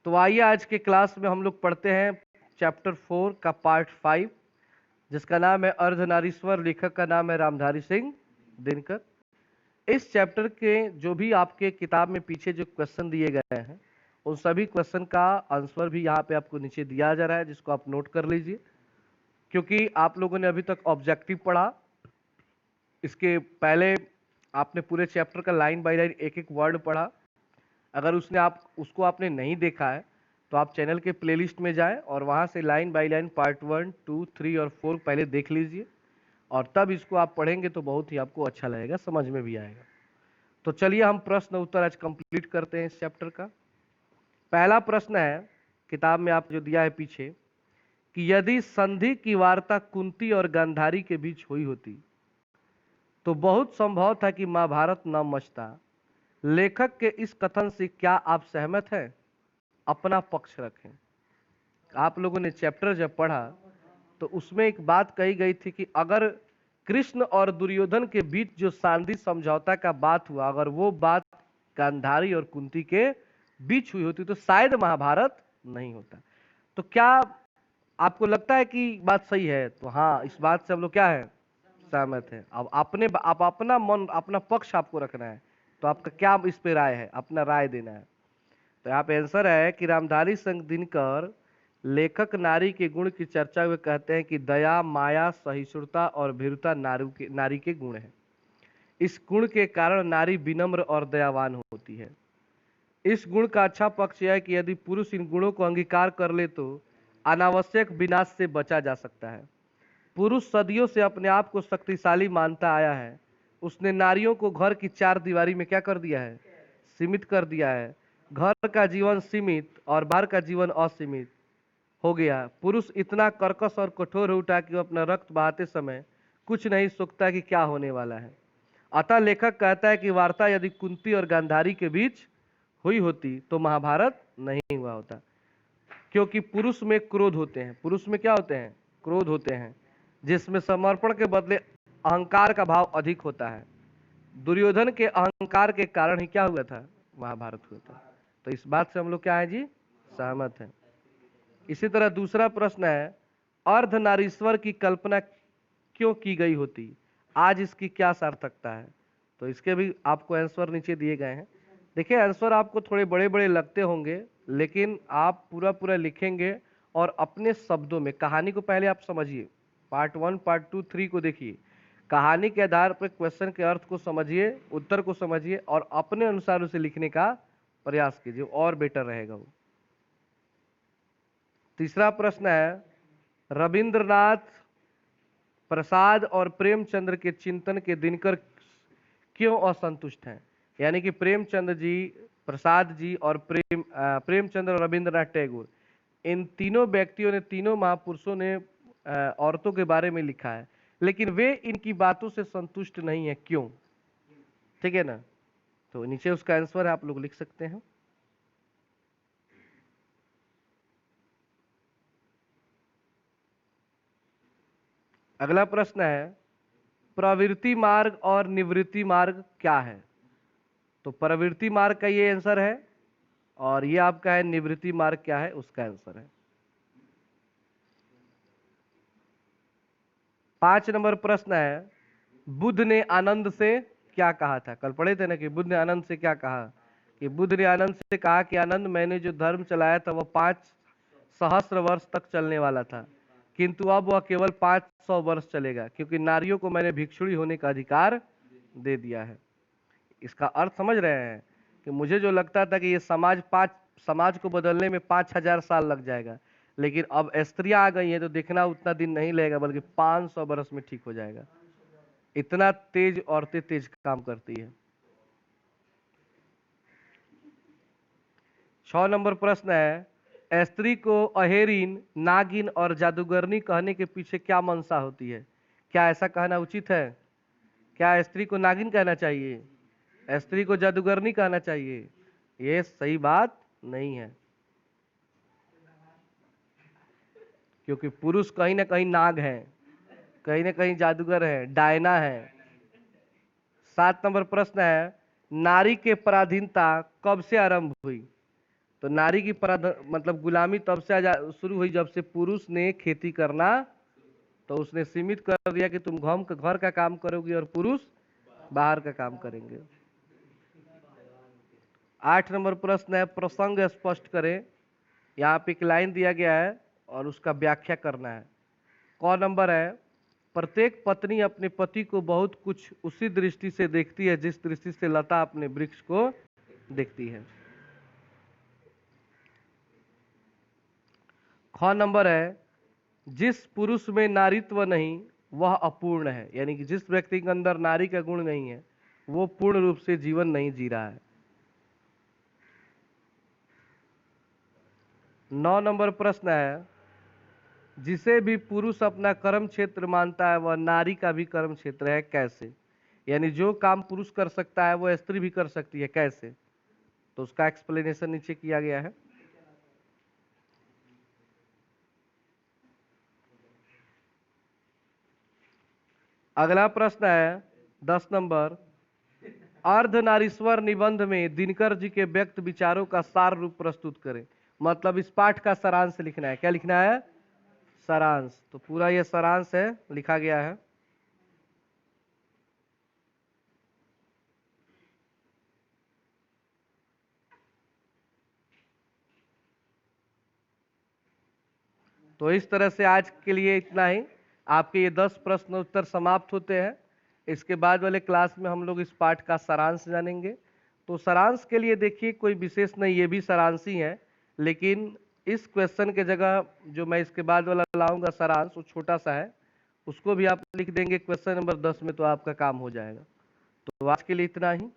तो आइए आज के क्लास में हम लोग पढ़ते हैं चैप्टर 4 का पार्ट 5, जिसका नाम है अर्धनारीश्वर। लेखक का नाम है रामधारी सिंह दिनकर। इस चैप्टर के जो भी आपके किताब में पीछे जो क्वेश्चन दिए गए हैं, उन सभी क्वेश्चन का आंसर भी यहाँ पे आपको नीचे दिया जा रहा है, जिसको आप नोट कर लीजिए। क्योंकि आप लोगों ने अभी तक ऑब्जेक्टिव पढ़ा, इसके पहले आपने पूरे चैप्टर का लाइन बाय लाइन एक एक वर्ड पढ़ा। अगर उसको आपने नहीं देखा है तो आप चैनल के प्लेलिस्ट में जाएं और वहां से लाइन बाय लाइन पार्ट 1, 2, 3 और 4 पहले देख लीजिए, और तब इसको आप पढ़ेंगे तो बहुत ही आपको अच्छा लगेगा, समझ में भी आएगा। तो चलिए हम प्रश्न उत्तर आज कंप्लीट करते हैं इस चैप्टर का। पहला प्रश्न है, किताब में आप जो दिया है पीछे, कि यदि संधि की वार्ता कुंती और गांधारी के बीच हुई होती तो बहुत संभव था कि महाभारत न मचता। लेखक के इस कथन से क्या आप सहमत हैं? अपना पक्ष रखें। आप लोगों ने चैप्टर जब पढ़ा तो उसमें एक बात कही गई थी कि अगर कृष्ण और दुर्योधन के बीच जो सांधि समझौता का बात हुआ, अगर वो बात गांधारी और कुंती के बीच हुई होती तो शायद महाभारत नहीं होता। तो क्या आपको लगता है कि बात सही है? तो हाँ, इस बात से हम लोग क्या है, सहमत है। अब आप अपना मन, अपना पक्ष आपको रखना है। तो आपका क्या इस पे राय है? अपना राय देना है। तो यहाँ पे आंसर है कि रामधारी सिंह दिनकर लेखक नारी के गुण की चर्चा हुए कहते हैं कि दया, माया, सहिष्णुता और भीरुता नारी के गुण हैं। इस गुण के कारण नारी विनम्र और दयावान होती है। इस गुण का अच्छा पक्ष यह है कि यदि पुरुष इन गुणों को अंगीकार कर ले तो अनावश्यक विनाश से बचा जा सकता है। पुरुष सदियों से अपने आप को शक्तिशाली मानता आया है। उसने नारियों को घर की चार दीवारी में क्या कर दिया है? सीमित कर दिया है। घर का जीवन सीमित और बाहर का जीवन असीमित हो गया। पुरुष इतना कर्कश और कठोर हो उठा कि वो अपना रक्त बहाते समय कुछ नहीं सोचता कि क्या होने वाला है। अतः लेखक कहता है कि वार्ता यदि कुंती और गांधारी के बीच हुई होती तो महाभारत नहीं हुआ होता। क्योंकि पुरुष में क्रोध होते हैं। पुरुष में क्या होते हैं? क्रोध होते हैं, जिसमें समर्पण के बदले अहंकार का भाव अधिक होता है। दुर्योधन के अहंकार के कारण ही क्या हुआ था? महाभारत हुआ था। तो इस बात से हम लोग क्या है जी, सहमत हैं। इसी तरह दूसरा प्रश्न है, अर्धनारीश्वर की कल्पना क्यों की गई होती? आज इसकी क्या सार्थकता है? तो इसके भी आपको आंसर नीचे दिए गए हैं। देखिए, आंसर आपको थोड़े बड़े बड़े लगते होंगे, लेकिन आप पूरा पूरा लिखेंगे और अपने शब्दों में कहानी को पहले आप समझिए। पार्ट 1, पार्ट 2, 3 को देखिए, कहानी के आधार पर क्वेश्चन के अर्थ को समझिए, उत्तर को समझिए और अपने अनुसार उसे लिखने का प्रयास कीजिए, और बेटर रहेगा वो। तीसरा प्रश्न है, रविंद्रनाथ प्रसाद और प्रेमचंद्र के चिंतन के दिनकर क्यों असंतुष्ट हैं? यानी कि प्रेमचंद्र जी, प्रसाद जी और प्रेमचंद्र और रविंद्रनाथ टैगोर, इन तीनों व्यक्तियों ने, तीनों महापुरुषों ने औरतों के बारे में लिखा है, लेकिन वे इनकी बातों से संतुष्ट नहीं है। क्यों? ठीक है ना? तो नीचे उसका आंसर है, आप लोग लिख सकते हैं। अगला प्रश्न है, प्रवृत्ति मार्ग और निवृत्ति मार्ग क्या है? तो प्रवृत्ति मार्ग का ये आंसर है, और ये आपका है निवृत्ति मार्ग क्या है, उसका आंसर है। 5 नंबर प्रश्न है, बुद्ध ने आनंद से क्या कहा था? कल पढ़े थे ना कि बुद्ध ने आनंद से क्या कहा, कि बुद्ध ने आनंद से कहा कि आनंद, मैंने जो धर्म चलाया था वह 5 सहस्त्र वर्ष तक चलने वाला था, किंतु अब वह केवल 500 वर्ष चलेगा, क्योंकि नारियों को मैंने भिक्षुणी होने का अधिकार दे दिया है। इसका अर्थ समझ रहे हैं कि मुझे जो लगता था कि ये समाज को बदलने में 5000 साल लग जाएगा, लेकिन अब स्त्रियां आ गई हैं तो देखना उतना दिन नहीं लगेगा, बल्कि 500 वर्ष में ठीक हो जाएगा। इतना तेज औरतें तेज काम करती है। 6 नंबर प्रश्न है, स्त्री को अहेरिन, नागिन और जादूगरनी कहने के पीछे क्या मंशा होती है? क्या ऐसा कहना उचित है? क्या स्त्री को नागिन कहना चाहिए? स्त्री को जादूगरनी कहना चाहिए? ये सही बात नहीं है, क्योंकि पुरुष कहीं ना कहीं नाग है, कहीं ना कहीं जादूगर है, डायना है। 7 नंबर प्रश्न है, नारी के पराधीनता कब से आरंभ हुई? तो नारी की मतलब गुलामी तब से शुरू हुई जब से पुरुष ने खेती करना, तो उसने सीमित कर दिया कि तुम घर का काम करोगी और पुरुष बाहर का काम करेंगे। 8 नंबर प्रश्न है, प्रसंग स्पष्ट करें। यहाँ पे एक लाइन दिया गया है और उसका व्याख्या करना है। क नंबर है, प्रत्येक पत्नी अपने पति को बहुत कुछ उसी दृष्टि से देखती है जिस दृष्टि से लता अपने वृक्ष को देखती है। ख नंबर है, जिस पुरुष में नारीत्व नहीं वह अपूर्ण है, यानी कि जिस व्यक्ति के अंदर नारी का गुण नहीं है वो पूर्ण रूप से जीवन नहीं जी रहा है। 9 नंबर प्रश्न है, जिसे भी पुरुष अपना कर्म क्षेत्र मानता है वह नारी का भी कर्म क्षेत्र है, कैसे? यानी जो काम पुरुष कर सकता है वो स्त्री भी कर सकती है, कैसे? तो उसका एक्सप्लेनेशन नीचे किया गया है। अगला प्रश्न है 10 नंबर, अर्धनारीश्वर निबंध में दिनकर जी के व्यक्त विचारों का सार रूप प्रस्तुत करें। मतलब इस पाठ का सारांश लिखना है। क्या लिखना है? सारांश। तो पूरा ये सारांश है, लिखा गया है। तो इस तरह से आज के लिए इतना ही। आपके ये 10 प्रश्न उत्तर समाप्त होते हैं। इसके बाद वाले क्लास में हम लोग इस पाठ का सारांश जानेंगे। तो सारांश के लिए देखिए कोई विशेष नहीं, ये भी सारांश ही है, लेकिन इस क्वेश्चन के जगह जो मैं इसके बाद वाला लाऊंगा सारांश, वो छोटा सा है, उसको भी आप लिख देंगे क्वेश्चन नंबर 10 में, तो आपका काम हो जाएगा। तो आज के लिए इतना ही।